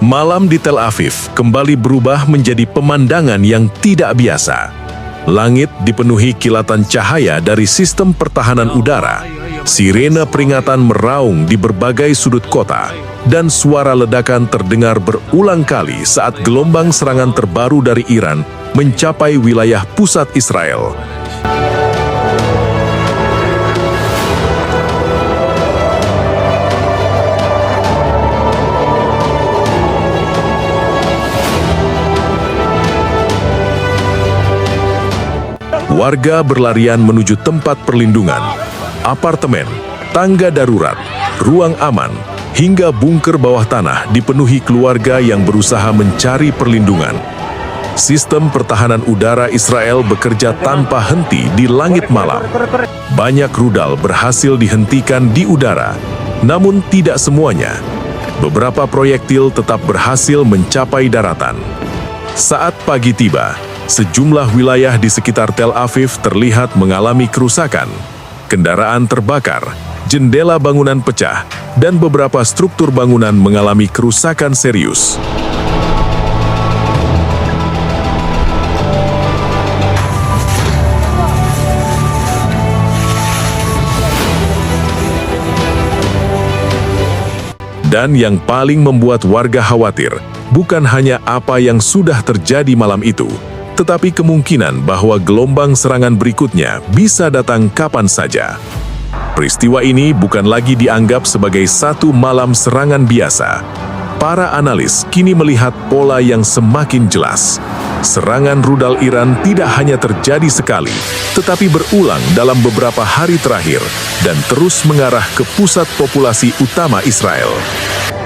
Malam di Tel Aviv kembali berubah menjadi pemandangan yang tidak biasa. Langit dipenuhi kilatan cahaya dari sistem pertahanan udara. Sirene peringatan meraung di berbagai sudut kota, dan suara ledakan terdengar berulang kali saat gelombang serangan terbaru dari Iran mencapai wilayah pusat Israel. Warga berlarian menuju tempat perlindungan, apartemen, tangga darurat, ruang aman, hingga bunker bawah tanah dipenuhi keluarga yang berusaha mencari perlindungan. Sistem pertahanan udara Israel bekerja tanpa henti di langit malam. Banyak rudal berhasil dihentikan di udara, namun tidak semuanya. Beberapa proyektil tetap berhasil mencapai daratan. Saat pagi tiba, sejumlah wilayah di sekitar Tel Aviv terlihat mengalami kerusakan. Kendaraan terbakar, jendela bangunan pecah, dan beberapa struktur bangunan mengalami kerusakan serius. Dan yang paling membuat warga khawatir, bukan hanya apa yang sudah terjadi malam itu, tetapi kemungkinan bahwa gelombang serangan berikutnya bisa datang kapan saja. Peristiwa ini bukan lagi dianggap sebagai satu malam serangan biasa. Para analis kini melihat pola yang semakin jelas. Serangan rudal Iran tidak hanya terjadi sekali, tetapi berulang dalam beberapa hari terakhir dan terus mengarah ke pusat populasi utama Israel.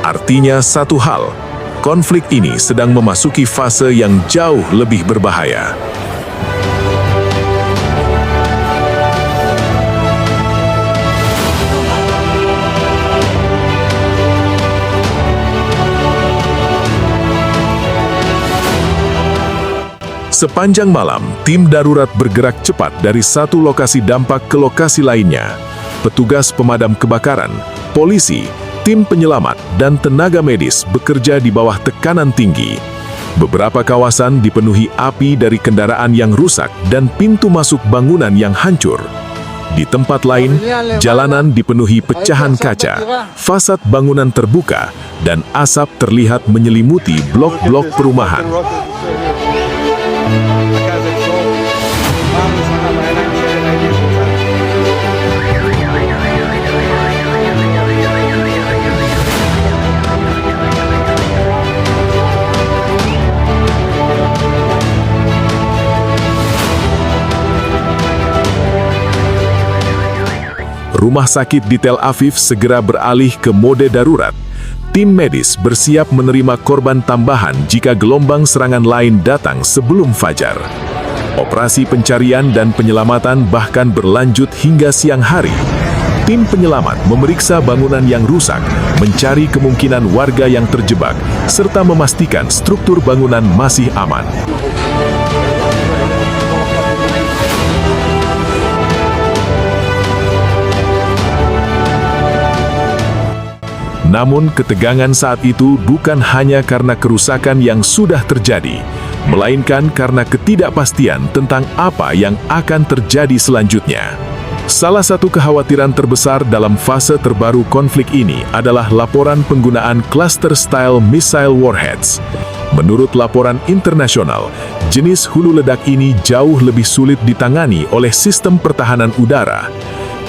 Artinya satu hal, konflik ini sedang memasuki fase yang jauh lebih berbahaya. Sepanjang malam, tim darurat bergerak cepat dari satu lokasi dampak ke lokasi lainnya. Petugas pemadam kebakaran, polisi, tim penyelamat, dan tenaga medis bekerja di bawah tekanan tinggi. Beberapa kawasan dipenuhi api dari kendaraan yang rusak dan pintu masuk bangunan yang hancur. Di tempat lain, jalanan dipenuhi pecahan kaca, fasad bangunan terbuka, dan asap terlihat menyelimuti blok-blok perumahan. Rumah sakit di Tel Aviv segera beralih ke mode darurat. Tim medis bersiap menerima korban tambahan jika gelombang serangan lain datang sebelum fajar. Operasi pencarian dan penyelamatan bahkan berlanjut hingga siang hari. Tim penyelamat memeriksa bangunan yang rusak, mencari kemungkinan warga yang terjebak, serta memastikan struktur bangunan masih aman. Namun ketegangan saat itu bukan hanya karena kerusakan yang sudah terjadi, melainkan karena ketidakpastian tentang apa yang akan terjadi selanjutnya. Salah satu kekhawatiran terbesar dalam fase terbaru konflik ini adalah laporan penggunaan cluster-style missile warheads. Menurut laporan internasional, jenis hulu ledak ini jauh lebih sulit ditangani oleh sistem pertahanan udara.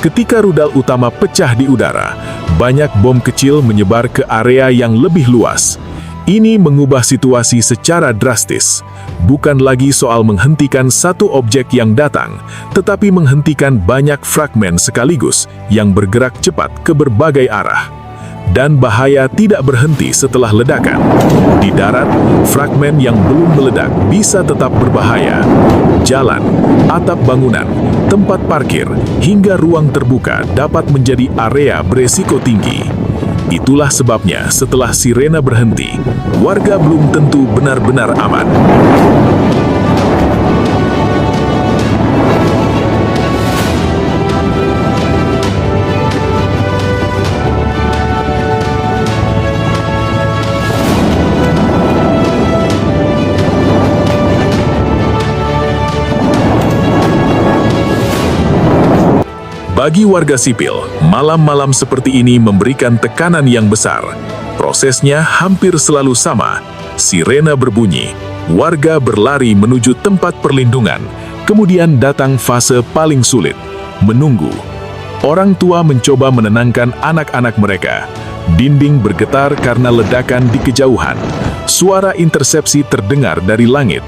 Ketika rudal utama pecah di udara, banyak bom kecil menyebar ke area yang lebih luas. Ini mengubah situasi secara drastis. Bukan lagi soal menghentikan satu objek yang datang, tetapi menghentikan banyak fragmen sekaligus yang bergerak cepat ke berbagai arah. Dan bahaya tidak berhenti setelah ledakan. Di darat, fragmen yang belum meledak bisa tetap berbahaya. Jalan, atap bangunan, tempat parkir, hingga ruang terbuka dapat menjadi area beresiko tinggi. Itulah sebabnya setelah sirena berhenti, warga belum tentu benar-benar aman. Bagi warga sipil, malam-malam seperti ini memberikan tekanan yang besar. Prosesnya hampir selalu sama. Sirena berbunyi, warga berlari menuju tempat perlindungan. Kemudian datang fase paling sulit, menunggu. Orang tua mencoba menenangkan anak-anak mereka. Dinding bergetar karena ledakan di kejauhan. Suara intersepsi terdengar dari langit.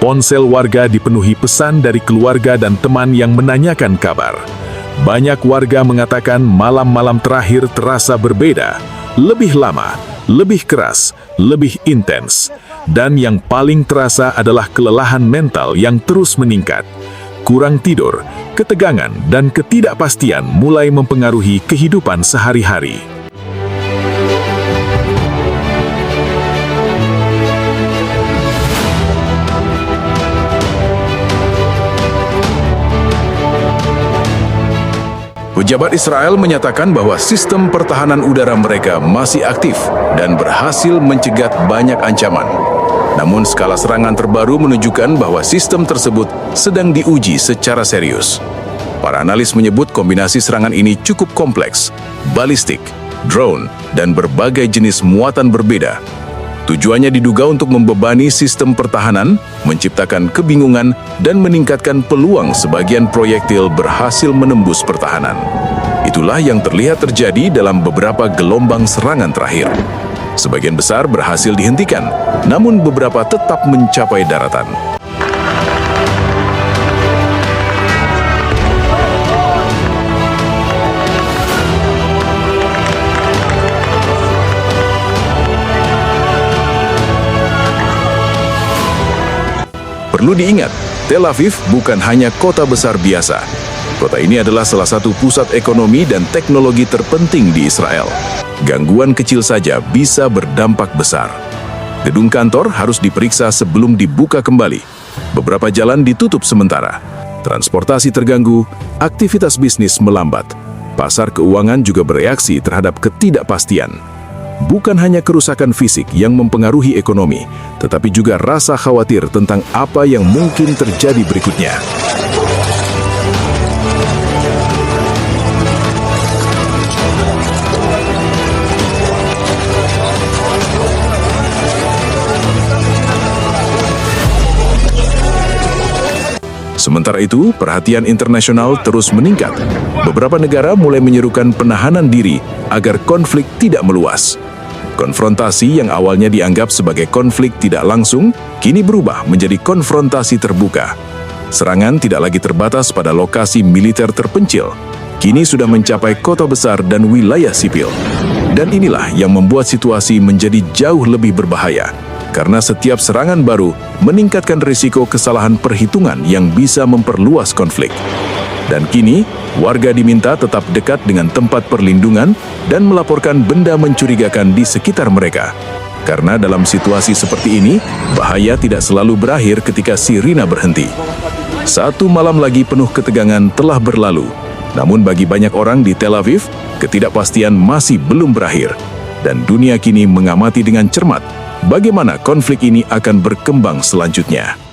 Ponsel warga dipenuhi pesan dari keluarga dan teman yang menanyakan kabar. Banyak warga mengatakan malam-malam terakhir terasa berbeda, lebih lama, lebih keras, lebih intens. Dan yang paling terasa adalah kelelahan mental yang terus meningkat. Kurang tidur, ketegangan, dan ketidakpastian mulai mempengaruhi kehidupan sehari-hari. Pejabat Israel menyatakan bahwa sistem pertahanan udara mereka masih aktif dan berhasil mencegat banyak ancaman. Namun skala serangan terbaru menunjukkan bahwa sistem tersebut sedang diuji secara serius. Para analis menyebut kombinasi serangan ini cukup kompleks, balistik, drone, dan berbagai jenis muatan berbeda. Tujuannya diduga untuk membebani sistem pertahanan, menciptakan kebingungan, dan meningkatkan peluang sebagian proyektil berhasil menembus pertahanan. Itulah yang terlihat terjadi dalam beberapa gelombang serangan terakhir. Sebagian besar berhasil dihentikan, namun beberapa tetap mencapai daratan. Perlu diingat, Tel Aviv bukan hanya kota besar biasa. Kota ini adalah salah satu pusat ekonomi dan teknologi terpenting di Israel. Gangguan kecil saja bisa berdampak besar. Gedung kantor harus diperiksa sebelum dibuka kembali. Beberapa jalan ditutup sementara. Transportasi terganggu, aktivitas bisnis melambat. Pasar keuangan juga bereaksi terhadap ketidakpastian. Bukan hanya kerusakan fisik yang mempengaruhi ekonomi, tetapi juga rasa khawatir tentang apa yang mungkin terjadi berikutnya. Sementara itu, perhatian internasional terus meningkat. Beberapa negara mulai menyerukan penahanan diri agar konflik tidak meluas. Konfrontasi yang awalnya dianggap sebagai konflik tidak langsung, kini berubah menjadi konfrontasi terbuka. Serangan tidak lagi terbatas pada lokasi militer terpencil, kini sudah mencapai kota besar dan wilayah sipil. Dan inilah yang membuat situasi menjadi jauh lebih berbahaya, karena setiap serangan baru meningkatkan risiko kesalahan perhitungan yang bisa memperluas konflik. Dan kini, warga diminta tetap dekat dengan tempat perlindungan dan melaporkan benda mencurigakan di sekitar mereka. Karena dalam situasi seperti ini, bahaya tidak selalu berakhir ketika sirena berhenti. Satu malam lagi penuh ketegangan telah berlalu. Namun bagi banyak orang di Tel Aviv, ketidakpastian masih belum berakhir. Dan dunia kini mengamati dengan cermat bagaimana konflik ini akan berkembang selanjutnya.